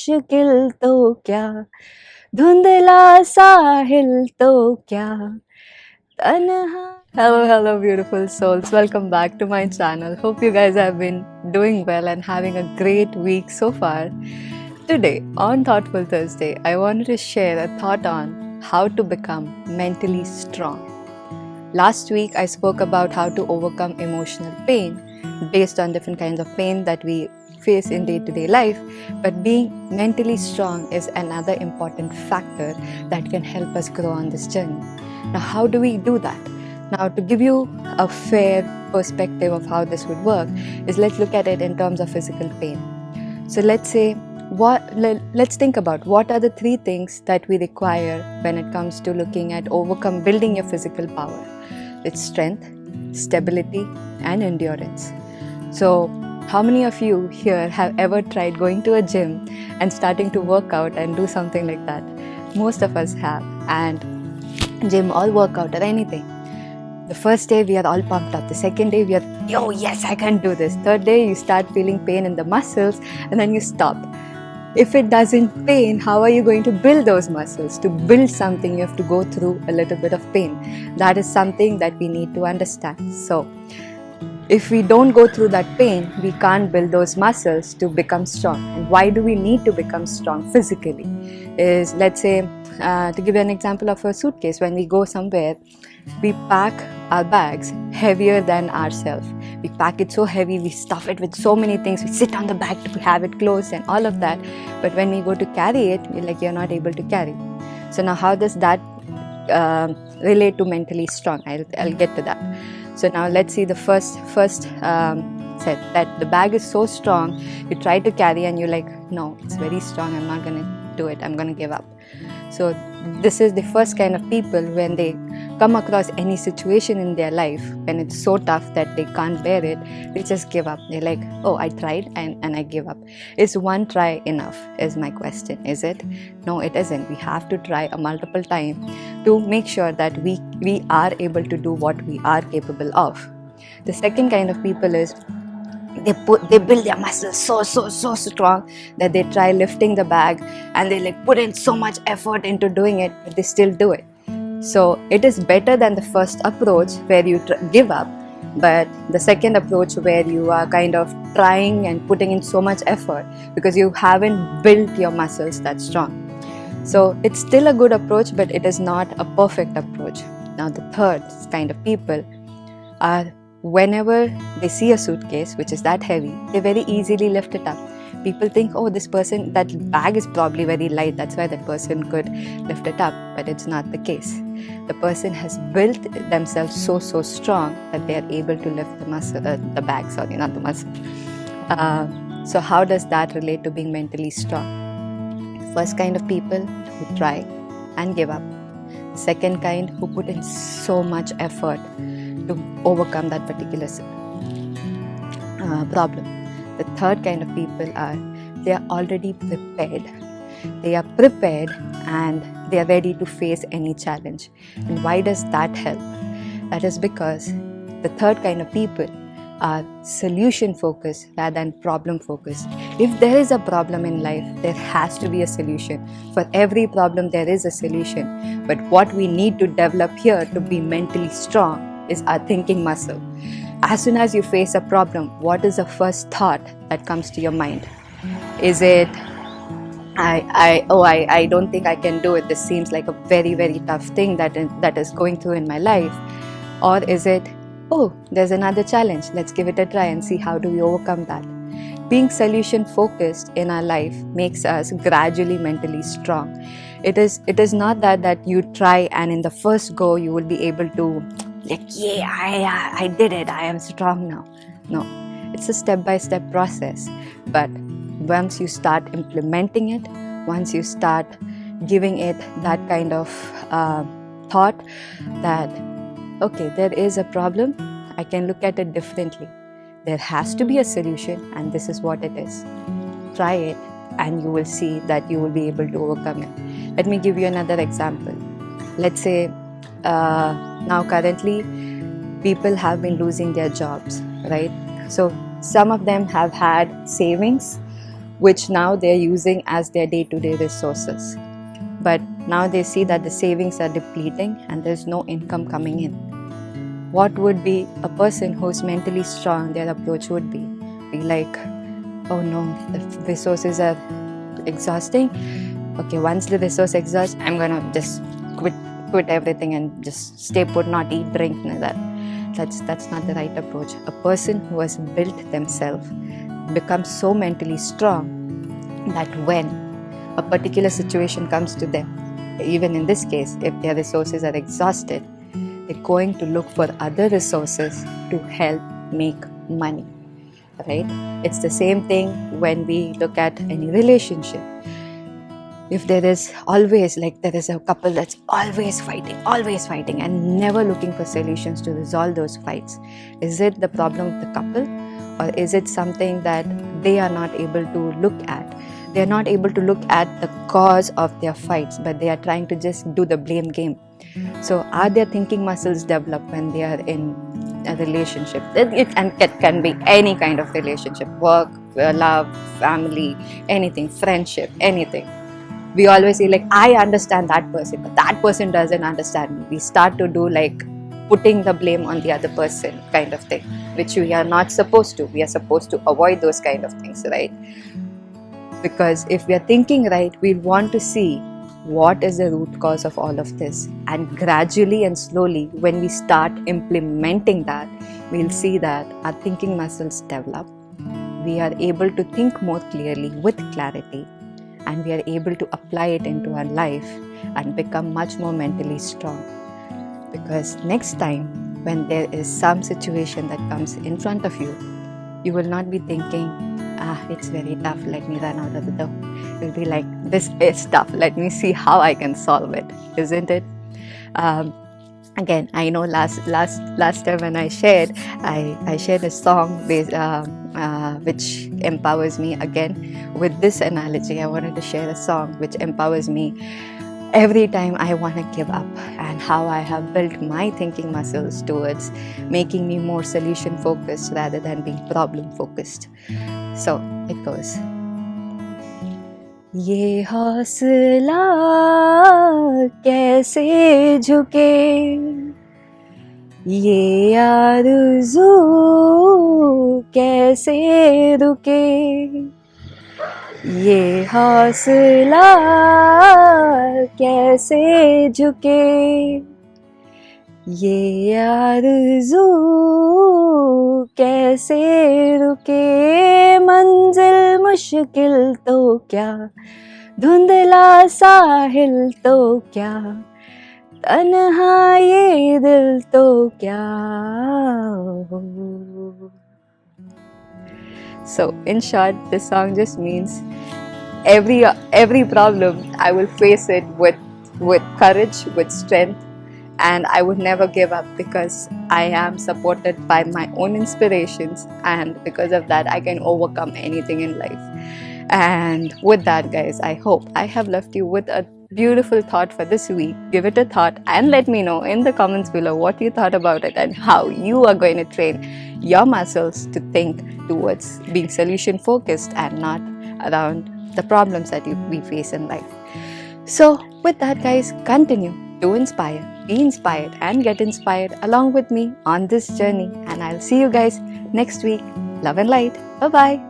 मुश्किल तो क्या, धुंधला साहिल तो क्या, तन्हा. Hello, beautiful souls. Welcome back to my channel. Hope you guys have been doing well and having a great week so far. Today, on Thoughtful Thursday, I wanted to share a thought on how to become mentally strong. Last week, I spoke about how to overcome emotional pain based on different kinds of pain that we face in day-to-day life, but being mentally strong is another important factor that can help us grow on this journey. Now, how do we do that? Now, to give you a fair perspective of how this would work, is let's look at it in terms of physical pain. So let's think about what are the three things that we require when it comes to looking at building your physical power. It's strength, stability, and endurance. So how many of you here have ever tried going to a gym and starting to work out and do something like that? Most of us have, and gym or workout or anything. The first day we are all pumped up. The second day we are, yo, yes, I can do this. Third day you start feeling pain in the muscles and then you stop. If it doesn't pain, how are you going to build those muscles? To build something, you have to go through a little bit of pain. That is something that we need to understand. So, if we don't go through that pain, we can't build those muscles to become strong. And why do we need to become strong physically? Is, let's say, to give you an example of a suitcase, when we go somewhere, we pack our bags heavier than ourselves. We pack it so heavy, we stuff it with so many things, we sit on the back to have it closed and all of that. But when we go to carry it, you're not able to carry. So now how does that relate to mentally strong? I'll get to that. So now let's see the first set, that the bag is so strong, you try to carry and you're like, no, it's very strong, I'm not going to do it, I'm going to give up. So this is the first kind of people when they come across any situation in their life when it's so tough that they can't bear it, they just give up. They're like, oh, I tried and I give up. Is one try enough, is my question. Is it? No, it isn't. We have to try a multiple time to make sure that we are able to do what we are capable of. The second kind of people is they build their muscles so strong that they try lifting the bag and they put in so much effort into doing it, but they still do it. So it is better than the first approach where you give up, but the second approach where you are kind of trying and putting in so much effort because you haven't built your muscles that strong. So it's still a good approach, but it is not a perfect approach. Now the third kind of people are, whenever they see a suitcase which is that heavy, they very easily lift it up. People think, oh, this person, that bag is probably very light, that's why that person could lift it up, but it's not the case. The person has built themselves so strong that they are able to lift the bag, sorry, not the muscle. So how does that relate to being mentally strong? First kind of people who try and give up. Second kind who put in so much effort to overcome that particular problem. The third kind of people are, they are already prepared. They are prepared and they are ready to face any challenge. And why does that help? That is because the third kind of people are solution focused rather than problem focused. If there is a problem in life, there has to be a solution. For every problem, there is a solution. But what we need to develop here to be mentally strong is our thinking muscle. As soon as you face a problem, what is the first thought that comes to your mind? Is it, I don't think I can do it. This seems like a very tough thing that is going through in my life. Or is it, oh, there's another challenge. Let's give it a try and see how do we overcome that. Being solution focused in our life makes us gradually mentally strong. It is not that you try and in the first go you will be able to, yeah, I did it, I am strong now. No, it's a step-by-step process. But once you start implementing it, once you start giving it that kind of thought that, okay, there is a problem, I can look at it differently. There has to be a solution and this is what it is. Try it and you will see that you will be able to overcome it. Let me give you another example. Let's say now currently people have been losing their jobs, right? So some of them have had savings which now they're using as their day-to-day resources. But now they see that the savings are depleting and there's no income coming in. What would be a person who's mentally strong? Their approach would be like, oh no, the resources are exhausting. Okay, once the resource exhausts, I'm gonna just quit everything and just stay put, not eat, drink, none of that. That's not the right approach. A person who has built themselves becomes so mentally strong that when a particular situation comes to them, even in this case, if their resources are exhausted, they're going to look for other resources to help make money, right? It's the same thing when we look at any relationship. If there is always, like there is a couple that's always fighting and never looking for solutions to resolve those fights, is it the problem of the couple, or is it something that they are not able to look at? They are not able to look at the cause of their fights, but they are trying to just do the blame game. So are their thinking muscles developed when they are in a relationship? It can be any kind of relationship, work, love, family, anything, friendship, anything. We always say like, I understand that person, but that person doesn't understand me. We start to do like putting the blame on the other person kind of thing, which we are not supposed to. We are supposed to avoid those kind of things, right? Because if we are thinking right, we want to see what is the root cause of all of this. And gradually and slowly, when we start implementing that, we'll see that our thinking muscles develop. We are able to think more clearly with clarity, and we are able to apply it into our life and become much more mentally strong. Because next time when there is some situation that comes in front of you, you will not be thinking, it's very tough, let me run out of the door. You'll be like, this is tough, let me see how I can solve it, isn't it? Again, I know last time when I shared a song which empowers me. Again, with this analogy, I wanted to share a song which empowers me every time I want to give up, and how I have built my thinking muscles towards making me more solution focused rather than being problem focused. So it goes. ये हौसला कैसे झुके, ये आरज़ू कैसे रुके, ये हौसला कैसे झुके, ये आरज़ू कैसे रुके, मंजिल मुश्किल तो क्या, धुंधला साहिल तो क्या, तन्हा ये दिल तो क्या. So in short, this song just means every problem I will face it with courage, with strength, and I would never give up, because I am supported by my own inspirations, and because of that I can overcome anything in life. And with that, guys, I hope I have left you with a beautiful thought for this week. Give it a thought and let me know in the comments below what you thought about it and how you are going to train your muscles to think towards being solution focused and not around the problems that we face in life. So with that, guys, continue to inspire, be inspired, and get inspired along with me on this journey, and I'll see you guys next week. Love and light. Bye bye.